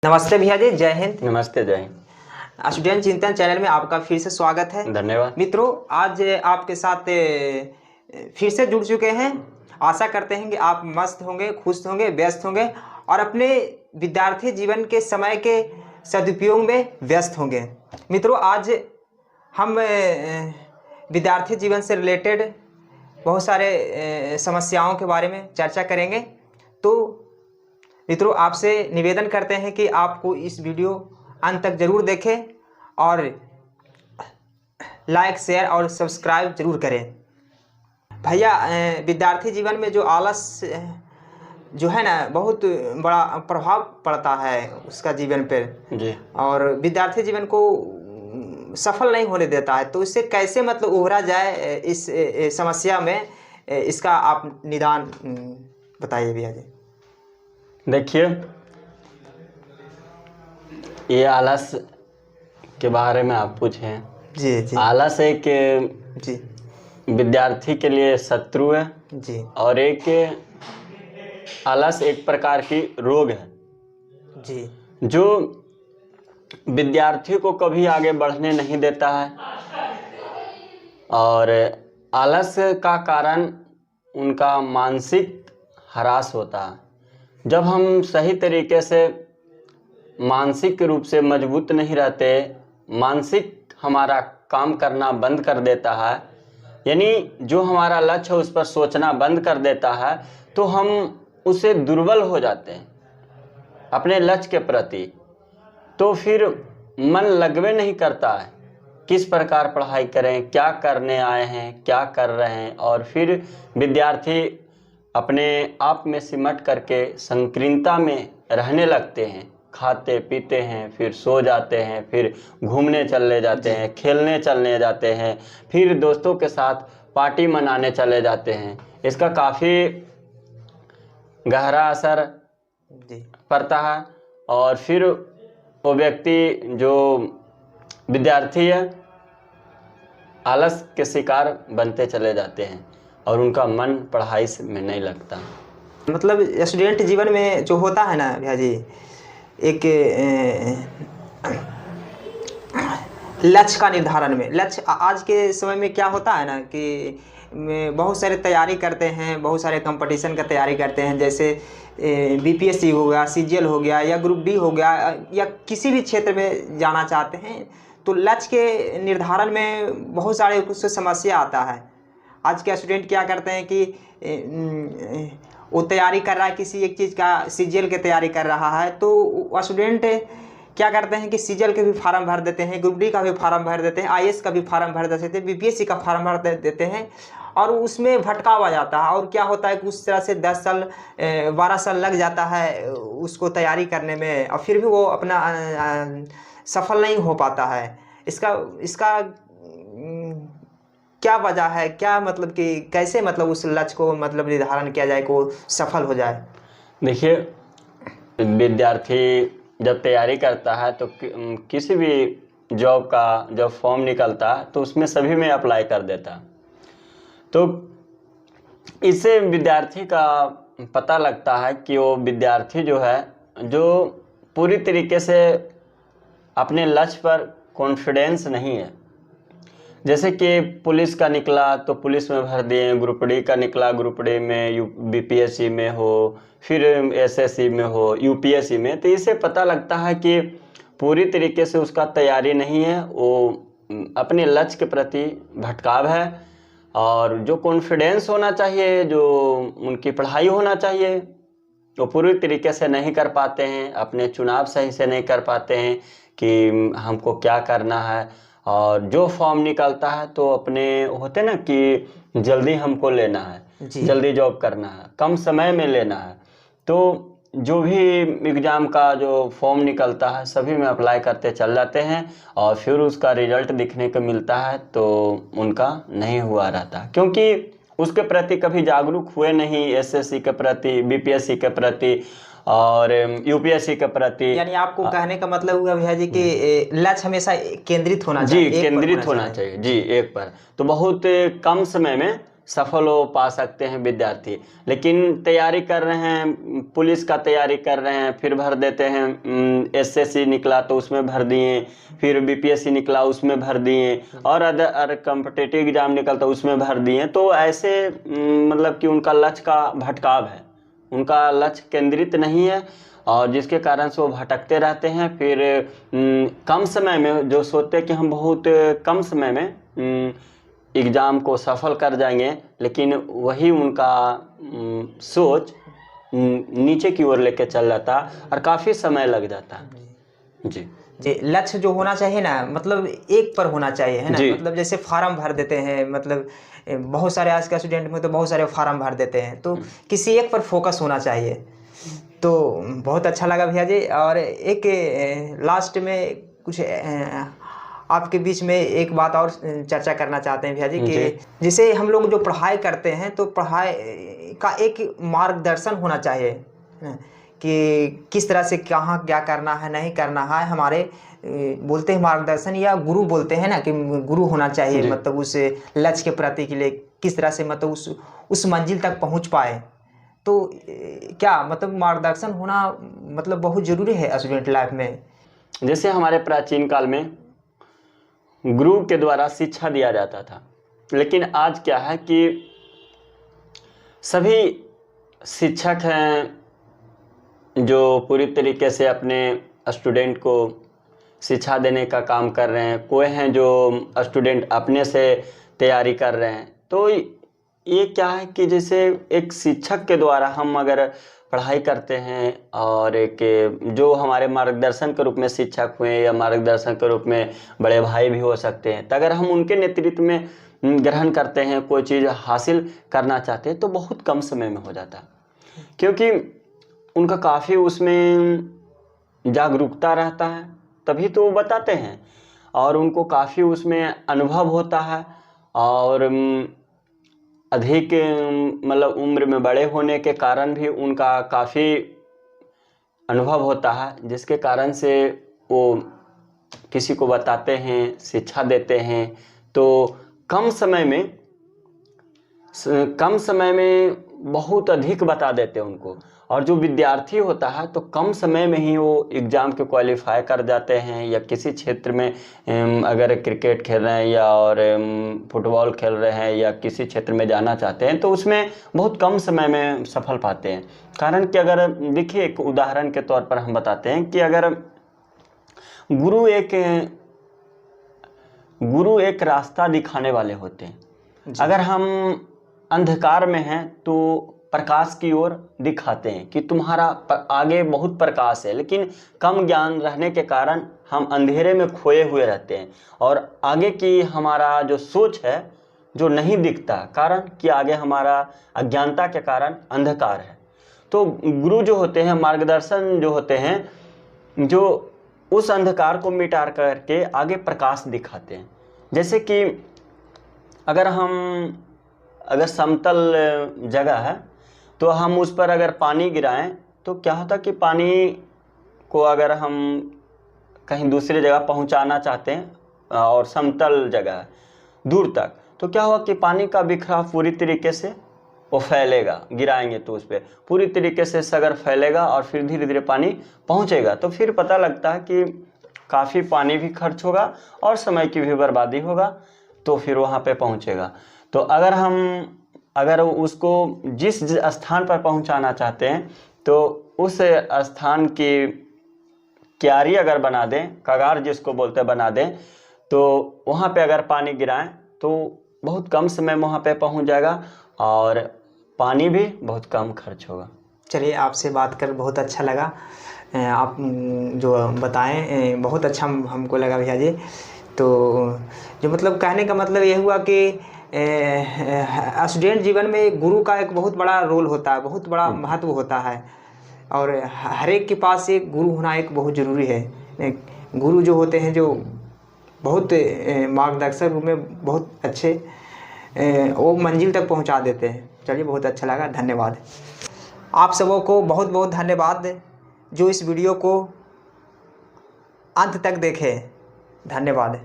नमस्ते भैया जी, जय हिंद। नमस्ते, जय हिंद। स्टूडेंट चिंतन चैनल में आपका फिर से स्वागत है। धन्यवाद मित्रों, आज आपके साथ फिर से जुड़ चुके हैं। आशा करते हैं कि आप मस्त होंगे, खुश होंगे, व्यस्त होंगे और अपने विद्यार्थी जीवन के समय के सदुपयोग में व्यस्त होंगे। मित्रों, आज हम विद्यार्थी जीवन से रिलेटेड बहुत सारे समस्याओं के बारे में चर्चा करेंगे। तो मित्रों, आपसे निवेदन करते हैं कि आपको इस वीडियो अंत तक जरूर देखें और लाइक, शेयर और सब्सक्राइब जरूर करें। भैया, विद्यार्थी जीवन में जो आलस जो है ना, बहुत बड़ा प्रभाव पड़ता है उसका जीवन पर जी। और विद्यार्थी जीवन को सफल नहीं होने देता है। तो इससे कैसे मतलब उभरा जाए इस समस्या में, इसका आप निदान बताइए भैया जी। देखिए, ये आलस के बारे में आप पूछें। जी जी। आलस एक जी विद्यार्थी के लिए शत्रु है जी। और एक आलस एक प्रकार की रोग है जी जो विद्यार्थी को कभी आगे बढ़ने नहीं देता है। और आलस का कारण उनका मानसिक ह्रास होता है। जब हम सही तरीके से मानसिक रूप से मजबूत नहीं रहते, मानसिक हमारा काम करना बंद कर देता है, यानी जो हमारा लक्ष्य है उस पर सोचना बंद कर देता है, तो हम उसे दुर्बल हो जाते हैं अपने लक्ष्य के प्रति। तो फिर मन लगवे नहीं करता है, किस प्रकार पढ़ाई करें, क्या करने आए हैं, क्या कर रहे हैं। और फिर विद्यार्थी अपने आप में सिमट करके संकीर्णता में रहने लगते हैं, खाते पीते हैं, फिर सो जाते हैं, फिर घूमने चले जाते हैं, खेलने चलने जाते हैं, फिर दोस्तों के साथ पार्टी मनाने चले जाते हैं। इसका काफ़ी गहरा असर पड़ता है और फिर वो व्यक्ति जो विद्यार्थी है आलस के शिकार बनते चले जाते हैं और उनका मन पढ़ाई में नहीं लगता। मतलब स्टूडेंट जीवन में जो होता है ना भैया जी, एक लक्ष्य का निर्धारण में, लक्ष्य आज के समय में क्या होता है ना कि बहुत सारे तैयारी करते हैं, बहुत सारे कंपटीशन का तैयारी करते हैं, जैसे बीपीएससी हो गया, सीजीएल हो गया या ग्रुप डी हो गया, या किसी भी क्षेत्र में जाना चाहते हैं। तो लक्ष्य के निर्धारण में बहुत सारे उससे समस्या आता है। आज के स्टूडेंट क्या करते हैं कि वो तैयारी कर रहा है किसी एक चीज़ का, सीजीएल की तैयारी कर रहा है, तो स्टूडेंट क्या करते हैं कि सीजीएल के भी फार्म भर देते हैं, ग्रुप डी का भी फार्म भर देते हैं, आईएएस का भी फार्म भर देते हैं, बीपीएससी का फार्म भर देते हैं और उसमें भटकाव आ जाता है। और क्या होता है कि उस तरह से 10 साल 12 साल लग जाता है उसको तैयारी करने में और फिर भी वो अपना सफल नहीं हो पाता है। इसका क्या वजह है, क्या मतलब कि कैसे मतलब उस लक्ष्य को मतलब निर्धारण किया जाए, को सफल हो जाए। देखिए, विद्यार्थी जब तैयारी करता है तो किसी भी जॉब का जब फॉर्म निकलता है तो उसमें सभी में अप्लाई कर देता है। तो इससे विद्यार्थी का पता लगता है कि वो विद्यार्थी जो है, जो पूरी तरीके से अपने लक्ष्य पर कॉन्फिडेंस नहीं है। जैसे कि पुलिस का निकला तो पुलिस में भर दिए, ग्रुप डी का निकला ग्रुप डी में, बीपीएससी में हो, फिर एसएससी में हो, यूपीएससी में, तो इससे पता लगता है कि पूरी तरीके से उसका तैयारी नहीं है, वो अपने लक्ष्य के प्रति भटकाव है। और जो कॉन्फिडेंस होना चाहिए, जो उनकी पढ़ाई होना चाहिए, वो पूरी तरीके से नहीं कर पाते हैं, अपने चुनाव सही से नहीं कर पाते हैं कि हमको क्या करना है। और जो फॉर्म निकलता है तो अपने होते ना कि जल्दी हमको लेना है, जल्दी जॉब करना है, कम समय में लेना है, तो जो भी एग्ज़ाम का जो फॉर्म निकलता है सभी में अप्लाई करते चल जाते हैं और फिर उसका रिजल्ट दिखने को मिलता है तो उनका नहीं हुआ रहता, क्योंकि उसके प्रति कभी जागरूक हुए नहीं, एसएससी के प्रति, बीपीएससी के प्रति और यूपीएससी के प्रति। यानी आपको कहने का मतलब हुआ भैया जी कि लक्ष्य हमेशा केंद्रित होना चाहिए। जी, केंद्रित होना चाहिए जी, एक पर। तो बहुत कम समय में सफल हो पा सकते हैं विद्यार्थी। लेकिन तैयारी कर रहे हैं, पुलिस का तैयारी कर रहे हैं, फिर भर देते हैं, एसएससी निकला तो उसमें भर दिए, फिर बीपीएससी निकला उसमें भर दिए, और अदर कॉम्पिटिटिव एग्जाम निकलता उसमें भर दिए। तो ऐसे मतलब कि उनका लक्ष्य का भटकाव है, उनका लक्ष्य केंद्रित नहीं है, और जिसके कारण से वो भटकते रहते हैं। फिर कम समय में जो सोचते हैं कि हम बहुत कम समय में एग्ज़ाम को सफल कर जाएंगे, लेकिन वही उनका सोच नीचे की ओर लेके चल जाता और काफ़ी समय लग जाता। जी जी, लक्ष्य जो होना चाहिए ना, मतलब एक पर होना चाहिए, है ना। मतलब जैसे फार्म भर देते हैं, मतलब बहुत सारे आज के स्टूडेंट में तो बहुत सारे फार्म भर देते हैं, तो किसी एक पर फोकस होना चाहिए। तो बहुत अच्छा लगा भैया जी। और एक लास्ट में कुछ आपके बीच में एक बात और चर्चा करना चाहते हैं भैया जी कि जैसे हम लोग जो पढ़ाई करते हैं तो पढ़ाई का एक मार्गदर्शन होना चाहिए कि किस तरह से कहाँ क्या करना है नहीं करना है। हमारे बोलते हैं मार्गदर्शन या गुरु बोलते हैं ना, कि गुरु होना चाहिए, मतलब उस लक्ष्य के प्रति के लिए किस तरह से मतलब उस मंजिल तक पहुँच पाए। तो क्या मतलब मार्गदर्शन होना मतलब बहुत ज़रूरी है स्टूडेंट लाइफ में। जैसे हमारे प्राचीन काल में गुरु के द्वारा शिक्षा दिया जाता था, लेकिन आज क्या है कि सभी शिक्षक हैं जो पूरी तरीके से अपने स्टूडेंट को शिक्षा देने का काम कर रहे हैं, कोई हैं जो स्टूडेंट अपने से तैयारी कर रहे हैं। तो ये क्या है कि जैसे एक शिक्षक के द्वारा हम अगर पढ़ाई करते हैं, और एक जो हमारे मार्गदर्शन के रूप में शिक्षक हुए या मार्गदर्शन के रूप में बड़े भाई भी हो सकते हैं, तो अगर हम उनके नेतृत्व में ग्रहण करते हैं, कोई चीज़ हासिल करना चाहते हैं, तो बहुत कम समय में हो जाता, क्योंकि उनका काफ़ी उसमें जागरूकता रहता है, तभी तो वो बताते हैं, और उनको काफ़ी उसमें अनुभव होता है, और अधिक मतलब उम्र में बड़े होने के कारण भी उनका काफ़ी अनुभव होता है, जिसके कारण से वो किसी को बताते हैं, शिक्षा देते हैं। तो कम समय में बहुत अधिक बता देते हैं उनको। और जो विद्यार्थी होता है तो कम समय में ही वो एग्ज़ाम के क्वालिफाई कर जाते हैं, या किसी क्षेत्र में अगर क्रिकेट खेल रहे हैं या और फुटबॉल खेल रहे हैं या किसी क्षेत्र में जाना चाहते हैं, तो उसमें बहुत कम समय में सफल पाते हैं। कारण कि अगर देखिए, एक उदाहरण के तौर पर हम बताते हैं कि अगर गुरु एक रास्ता दिखाने वाले होते हैं। अगर हम अंधकार में हैं तो प्रकाश की ओर दिखाते हैं कि तुम्हारा आगे बहुत प्रकाश है, लेकिन कम ज्ञान रहने के कारण हम अंधेरे में खोए हुए रहते हैं, और आगे की हमारा जो सोच है जो नहीं दिखता, कारण कि आगे हमारा अज्ञानता के कारण अंधकार है। तो गुरु जो होते हैं, मार्गदर्शन जो होते हैं, जो उस अंधकार को मिटा करके आगे प्रकाश दिखाते हैं। जैसे कि अगर समतल जगह है तो हम उस पर अगर पानी गिराएं तो क्या होता कि पानी को अगर हम कहीं दूसरी जगह पहुंचाना चाहते हैं और समतल जगह है दूर तक, तो क्या हुआ कि पानी का बिखराव पूरी तरीके से वो फैलेगा, गिराएंगे तो उस पर पूरी तरीके से सगर फैलेगा और फिर धीरे धीरे पानी पहुंचेगा। तो फिर पता लगता है कि काफ़ी पानी भी खर्च होगा और समय की भी बर्बादी होगा, तो फिर वहाँ पे पहुँचेगा। तो अगर उसको जिस स्थान पर पहुँचाना चाहते हैं तो उस स्थान की क्यारी अगर बना दें, कगार जिसको बोलते हैं बना दें, तो वहाँ पे अगर पानी गिराएं तो बहुत कम समय में वहाँ पे पहुँच जाएगा और पानी भी बहुत कम खर्च होगा। चलिए, आपसे बात कर बहुत अच्छा लगा। आप जो बताएं बहुत अच्छा हमको लगा भैया जी। तो जो मतलब कहने का मतलब ये हुआ कि स्टूडेंट जीवन में गुरु का एक बहुत बड़ा रोल होता है, बहुत बड़ा महत्व होता है, और हर एक के पास एक गुरु होना एक बहुत ज़रूरी है। गुरु जो होते हैं जो बहुत मार्गदर्शक रूप में बहुत अच्छे वो मंजिल तक पहुंचा देते हैं। चलिए, बहुत अच्छा लगा, धन्यवाद। आप सबों को बहुत बहुत धन्यवाद जो इस वीडियो को अंत तक देखे। धन्यवाद।